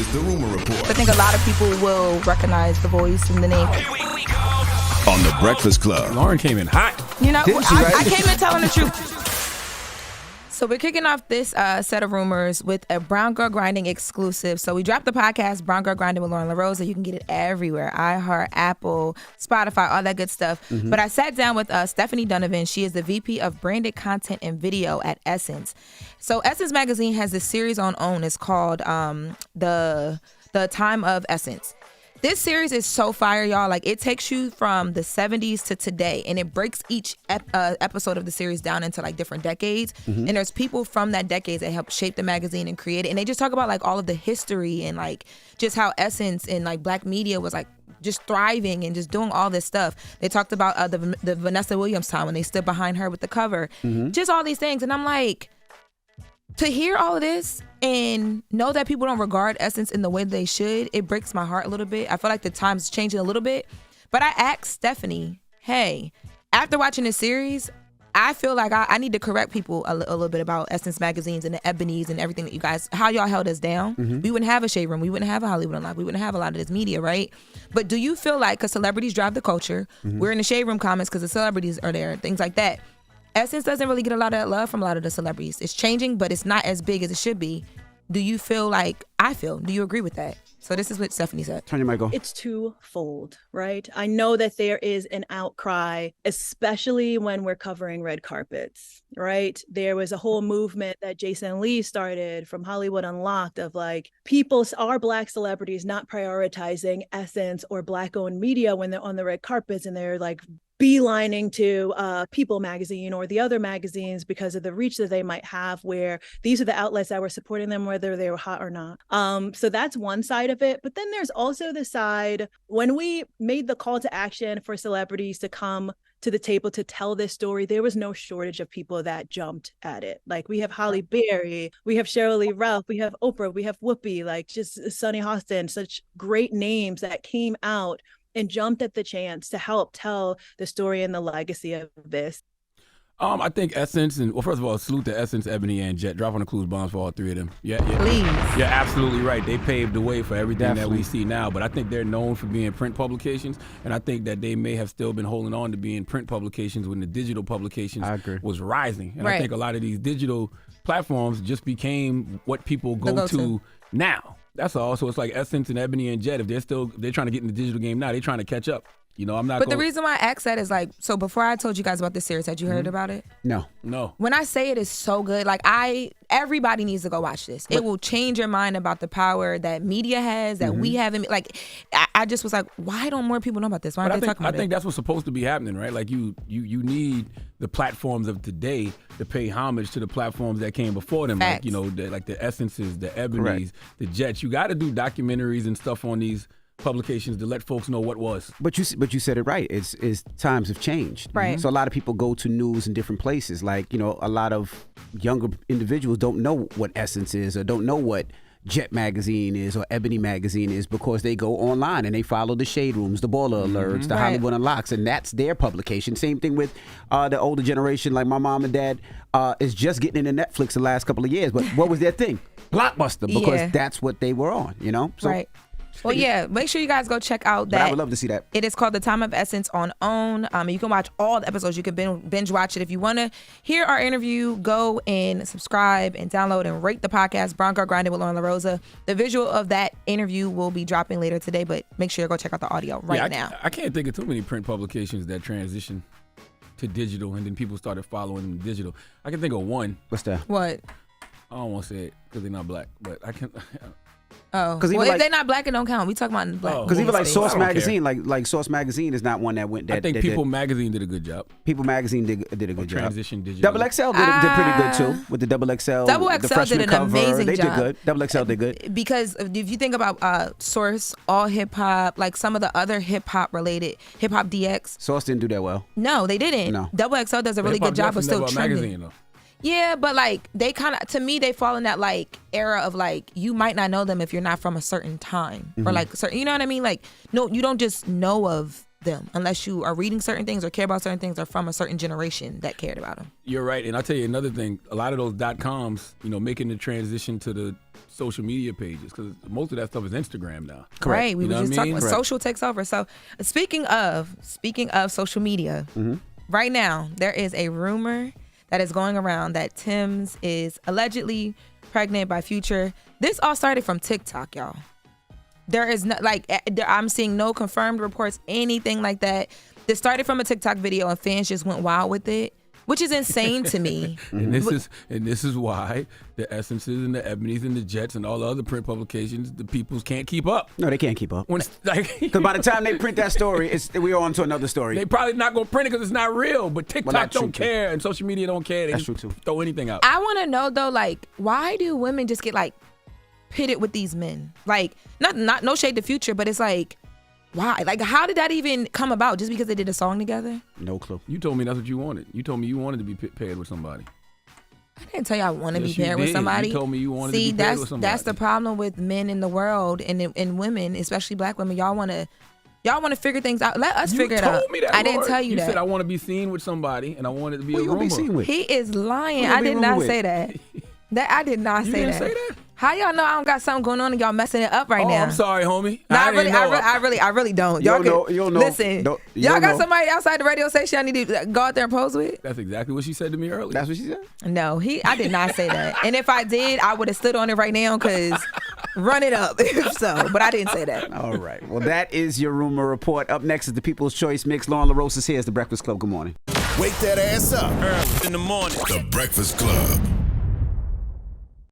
is the Rumor Report. I think a lot of people will recognize the voice and the name. On the Breakfast Club. Lauren came in hot. You know, Didn't she, right? I came in telling the truth. So we're kicking off this set of rumors with a Brown Girl Grinding exclusive. So we dropped the podcast, Brown Girl Grinding with Lauren LaRosa. You can get it everywhere. iHeart, Apple, Spotify, all that good stuff. Mm-hmm. But I sat down with Stephanie Donovan. She is the VP of Branded Content and Video at Essence. So Essence Magazine has this series on OWN. It's called the Time of Essence. This series is so fire, y'all. Like, it takes you from the 70s to today, and it breaks each episode of the series down into, like, different decades. Mm-hmm. And there's people from that decade that helped shape the magazine and create it. And they just talk about, like, all of the history and, like, just how Essence and, like, Black media was, like, just thriving and just doing all this stuff. They talked about the Vanessa Williams time when they stood behind her with the cover. Mm-hmm. Just all these things. And I'm like, to hear all of this and know that people don't regard Essence in the way they should, it breaks my heart a little bit. I feel like the time's changing a little bit. But I asked Stephanie, hey, after watching this series, I feel like I need to correct people a little bit about Essence magazines and the Ebonies and everything that you guys, how y'all held us down. Mm-hmm. We wouldn't have a Shade Room. We wouldn't have a Hollywood Unlocked. We wouldn't have a lot of this media, right? But do you feel like, because celebrities drive the culture, we're in the Shade Room comments because the celebrities are there, things like that. Essence doesn't really get a lot of love from a lot of the celebrities. It's changing, but it's not as big as it should be. Do you feel like I feel? Do you agree with that? So this is what Stephanie said. Turn your mic on. It's twofold, right? I know that there is an outcry, especially when we're covering red carpets, right? There was a whole movement that Jason Lee started from Hollywood Unlocked of like, our Black celebrities not prioritizing Essence or Black-owned media when they're on the red carpets, and they're like beelining to People magazine or the other magazines because of the reach that they might have, where these are the outlets that were supporting them whether they were hot or not. So that's one side of it. But then there's also the side when we made the call to action for celebrities to come to the table to tell this story, there was no shortage of people that jumped at it. Like, we have Halle Berry, we have Sheryl Lee Ralph, we have Oprah, we have Whoopi, like just Sunny Hostin, such great names that came out and jumped at the chance to help tell the story and the legacy of this. I think Essence, and well, first of all, salute to Essence, Ebony, and Jet. Drop on the clues bombs for all three of them. Yeah, please. You're absolutely right. They paved the way for everything that we see now. But I think they're known for being print publications, and I think that they may have still been holding on to being print publications when the digital publications was rising. And I think a lot of these digital platforms just became what people go to now. That's all. So it's like Essence and Ebony and Jet. If they're trying to get in the digital game now, they're trying to catch up. You know, I'm not. But the reason why I asked that is like, so before I told you guys about this series, had you heard about it? No. When I say it is so good, like everybody needs to go watch this. It will change your mind about the power that media has, that we have. Like, I just was like, why don't more people know about this? Why aren't they talking about it? I think that's what's supposed to be happening, right? Like you need the platforms of today to pay homage to the platforms that came before them. Facts. Like, you know, like the Essences, the Ebonies, the Jets. You got to do documentaries and stuff on these publications to let folks know what was. But you said it right. It's times have changed. Right. So a lot of people go to news in different places. Like, you know, a lot of younger individuals don't know what Essence is or don't know what Jet Magazine is or Ebony Magazine is because they go online and they follow the Shade Rooms, the Baller Alerts, the Hollywood Unlocks, and that's their publication. Same thing with the older generation, like my mom and dad is just getting into Netflix the last couple of years. But what was their thing? Blockbuster, because that's what they were on, you know? So, right. Well, yeah, make sure you guys go check out that. But I would love to see that. It is called The Time of Essence on OWN. You can watch all the episodes. You can binge watch it. If you want to hear our interview, go and subscribe and download and rate the podcast, Brown Girl Grinding with Lauren LaRosa. The visual of that interview will be dropping later today, but make sure you go check out the audio now. I can't think of too many print publications that transition to digital and then people started following them digital. I can think of one. What's that? What? I don't want to say it because they're not black, but I can. Oh, well, if they're not black, it don't count. We talking about black. Because even like Source Magazine, like Source Magazine is not one that went. I think People Magazine did a good job. People Magazine did a good job. Transition digital. Double XL did pretty good too with the Double XL. Double XL did an amazing job. They did good. Double XL did good. Because if you think about Source, All Hip Hop, like some of the other hip hop related, Hip Hop DX. Source didn't do that well. No, they didn't. No. Double XL does a really good job of still trending. Magazine, though. Yeah, but like they kind of, to me, they fall in that like era of like you might not know them if you're not from a certain time or like certain, you know what I mean? Like no, you don't just know of them unless you are reading certain things or care about certain things or from a certain generation that cared about them. You're right. And I'll tell you another thing. A lot of those .coms, making the transition to the social media pages, because most of that stuff is Instagram now. Correct. Right. We were just talking about social takes over. So speaking of social media, right now there is a rumor that is going around that Tems is allegedly pregnant by Future. This all started from TikTok, y'all. There is no, I'm seeing no confirmed reports, anything like that. This started from a TikTok video and fans just went wild with it, which is insane to me. And this is why the Essences and the Ebonies and the Jets and all the other print publications, the peoples can't keep up. No, they can't keep up. Because by the time they print that story, we're on to another story. They probably not going to print it because it's not real, but TikTok don't care and social media don't care. They That's true, too. Throw anything out. I want to know, though, why do women just get, pitted with these men? Not no shade to Future, but it's why? How did that even come about? Just because they did a song together? No clue. You told me that's what you wanted. You told me you wanted to be paired with somebody. I didn't tell you I want to be paired with somebody. You told me you wanted to be paired with somebody. That's the problem with men in the world and women, especially black women. Y'all want to figure things out. Let us figure it out. You told me that. I didn't tell you that. You said I want to be seen with somebody, and I wanted to be a rumor. Be seen with? He is lying. I did not say that. I did not say that. You didn't say that? How y'all know I don't got something going on and y'all messing it up right now? I'm sorry, homie. No, I really don't. You'll know. Listen, y'all got somebody outside the radio station I need to go out there and pose with? That's exactly what she said to me earlier. That's what she said? No, I did not say that. And if I did, I would have stood on it right now because run it up if so. But I didn't say that. All right. Well, that is your rumor report. Up next is the People's Choice Mix. Lauren LaRose is here. It's The Breakfast Club. Good morning. Wake that ass up. Early in the morning. The Breakfast Club.